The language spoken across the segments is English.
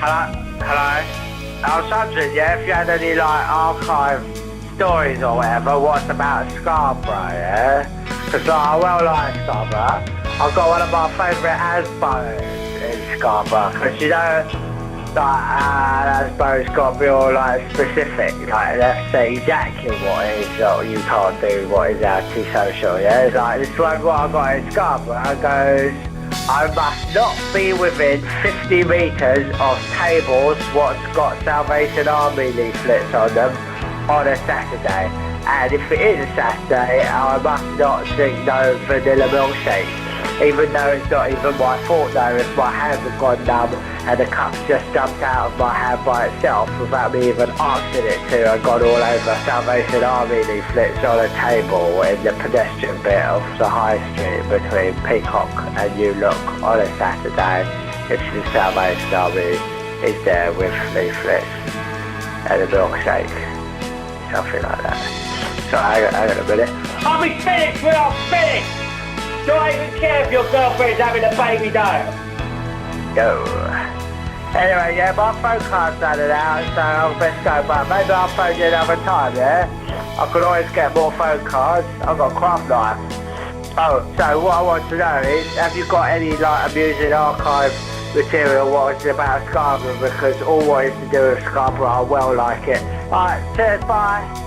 Hello? I was wondering, yeah, if you had any, like, archive stories or whatever, what's about Scarborough, yeah? Because, like, I well like Scarborough. I've got one of my favourite Asbo's in Scarborough, because, you know, like, Asbo's got real, like, specific, like, let's say exactly what it is that you can't do, what is antisocial, yeah? It's like, this one what I got in Scarborough goes, I must not be within 50 metres of tables what's got Salvation Army leaflets on them on a Saturday. And if it is a Saturday, I must not drink no vanilla milkshake. Even though it's not even my fault though, if my hand has gone numb and the cup's just jumped out of my hand by itself without me even asking it to, and gone all over Salvation Army leaflets on a table in the pedestrian bit of the high street between Peacock and New Look on a Saturday. If the Salvation Army is there with leaflets and a milkshake, something like that. So hang on a minute. I'll be finished when I'm finished! Don't even care if your girlfriend's having a baby doll. Yo. Anyway, yeah, my phone card's done it out, so I'll best go, but maybe I'll phone you another time, yeah? I could always get more phone cards. I've got a craft knife. Oh, so what I want to know is, have you got any, like, amusing archive material what is about Scarborough? Because all what is to do with Scarborough, I well like it. Alright, cheers, bye.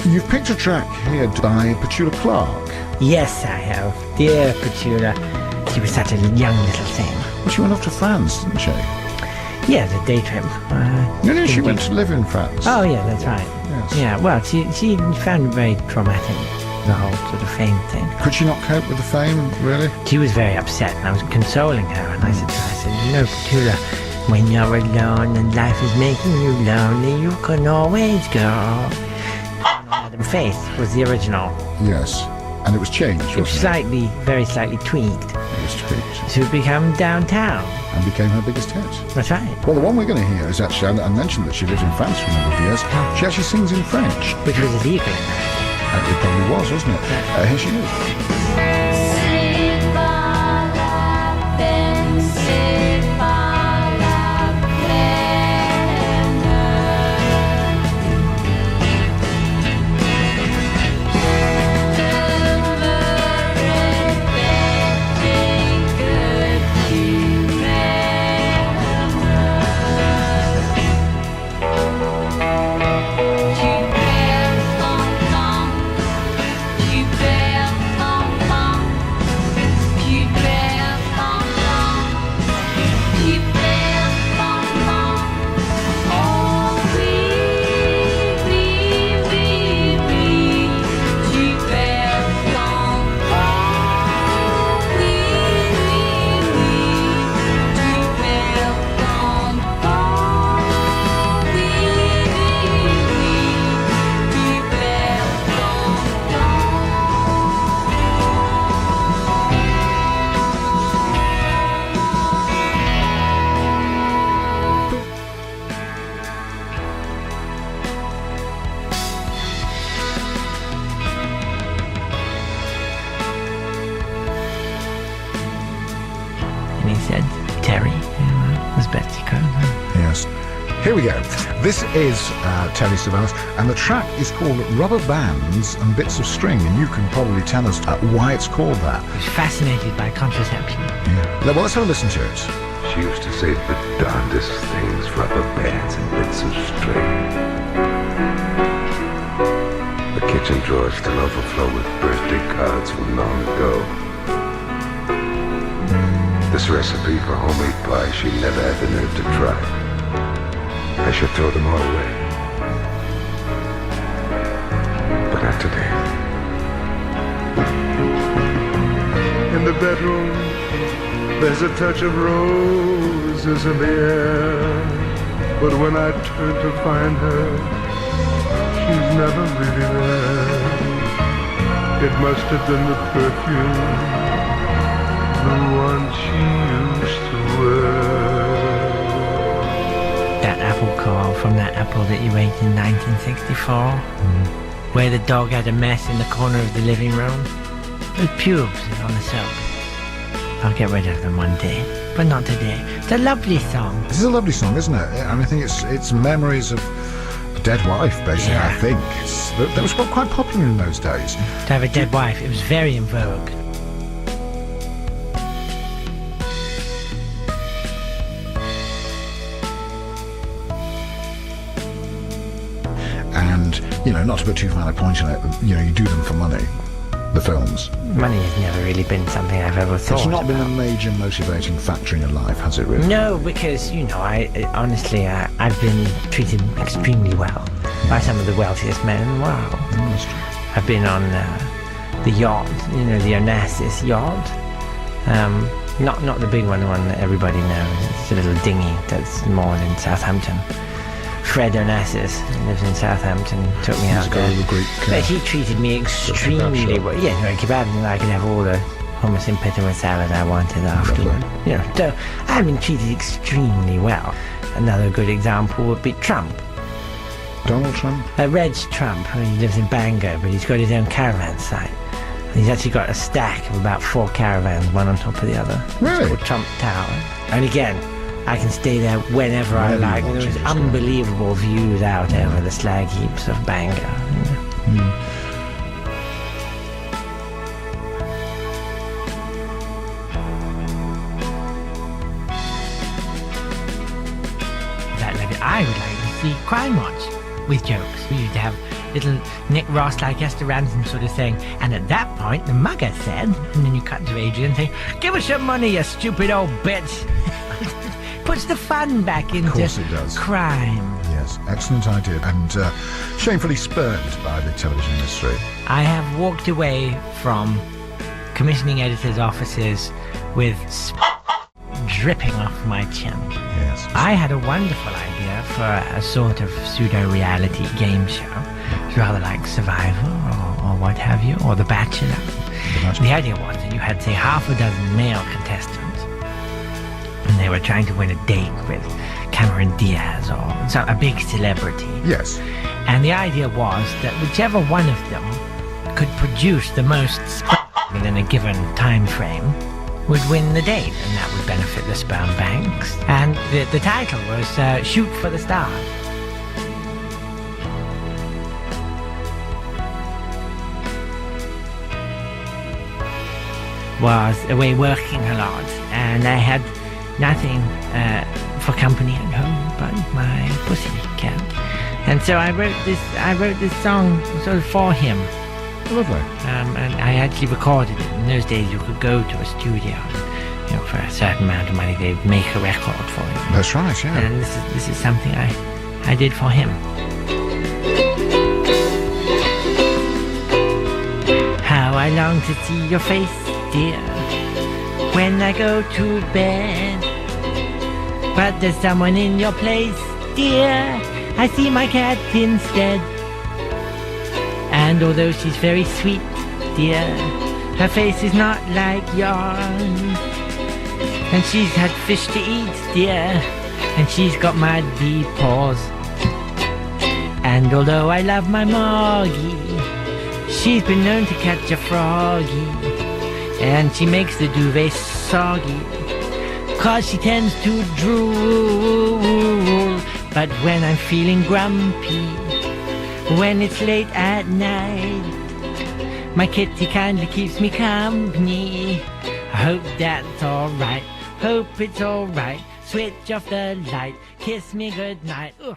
You've picked a track here by Petula Clark. Yes, I have. Dear Petula, she was such a young little thing. Well, she went off to France, didn't she? Yeah, the day trip. No, she went to live in France. Oh, yeah, that's right. Yes. Yeah, well, she found it very traumatic, the whole sort of fame thing. Could she not cope with the fame, really? She was very upset, and I was consoling her, and I said to her, you know, Petula, when you're alone and life is making you lonely, you can always go. Faith was the original. Yes, and it was changed, wasn't it? Slightly, very slightly tweaked. It was tweaked. To become Downtown. And became her biggest hit. That's right. Well, the one we're going to hear is actually, I mentioned that she lived in France for a number of years. She actually sings in French. Which was illegal in that. It probably was, wasn't it? Here she is. Here we go. This is Terry Savalas, and the track is called Rubber Bands and Bits of String, and you can probably tell us why it's called that. I was fascinated by contraception. Yeah. Well, let's have a listen to it. She used to say the darndest things, rubber bands and bits of string. The kitchen drawers still overflow with birthday cards from long ago. This recipe for homemade pie she never had the nerve to try. I should throw them all away. But not today. In the bedroom, there's a touch of roses in the air. But when I turn to find her, she's never really there. It must have been the perfume, the one she used to wear. That apple call from that apple that you ate in 1964, where the dog had a mess in the corner of the living room, with pubes on the soap. I'll get rid of them one day, but not today. It's a lovely song. This is a lovely song, isn't it? And I think it's memories of a dead wife, basically. Yeah. I think that was quite popular in those days. To have a dead wife, it was very in vogue. And not to put too fine a point on it, you do them for money. The films. Money has never really been something I've ever thought It's not been about. a major motivating factor in your life, has it really? No, because, I honestly, I've been treated extremely well by some of the wealthiest men in the world. That's true. I've been on the yacht, the Onassis yacht. Not the big one, the one that everybody knows. It's a little dinghy that's moored in Southampton. Fred Onassis lives in Southampton, took me out there. The Greek, But he treated me extremely well. Yeah, kebab, and I could have all the hummus and pita with salad I wanted afterward. So I've been treated extremely well. Another good example would be Trump. Donald Trump? Reg Trump. He lives in Bangor, but he's got his own caravan site. He's actually got a stack of about 4 caravans, one on top of the other. Really? It's called Trump Tower. And again, I can stay there whenever I like. you want There's to, unbelievable views out over the slag heaps of Bangor. I would like to see Crime Watch with jokes. We used to have little Nick Ross like Esther Ransom sort of saying, and at that point the mugger said, and then you cut to Adrian saying, "Give us your money, you stupid old bitch." Puts the fun back into course it does. crime. Yes, excellent idea. And shamefully spurned by the television industry. I have walked away from commissioning editors' offices with dripping off my chin. Yes. I had a wonderful idea for a sort of pseudo-reality game show. It's rather like Survivor or what have you, or The Bachelor. The idea was that you had, say, half a dozen male contestants, and they were trying to win a date with Cameron Diaz or a big celebrity. Yes. And the idea was that whichever one of them could produce the most sperm within a given time frame would win the date, and that would benefit the sperm banks. And the title was Shoot for the Stars. Was away working a lot, and I had nothing for company at home but my pussy cat. And so I wrote this song sort of for him. Lovely. And I actually recorded it. In those days, you could go to a studio, and, for a certain amount of money, they'd make a record for you. That's right, yeah. And this is something I did for him. How I long to see your face, dear, when I go to bed. But there's someone in your place, dear. I see my cat instead. And although she's very sweet, dear, her face is not like yours. And she's had fish to eat, dear, and she's got muddy paws. And although I love my Moggy, she's been known to catch a froggy. And she makes the duvet soggy, 'cause she tends to drool. But when I'm feeling grumpy, when it's late at night, my kitty kindly keeps me company. I hope that's alright, hope it's alright. Switch off the light, kiss me goodnight. Ugh.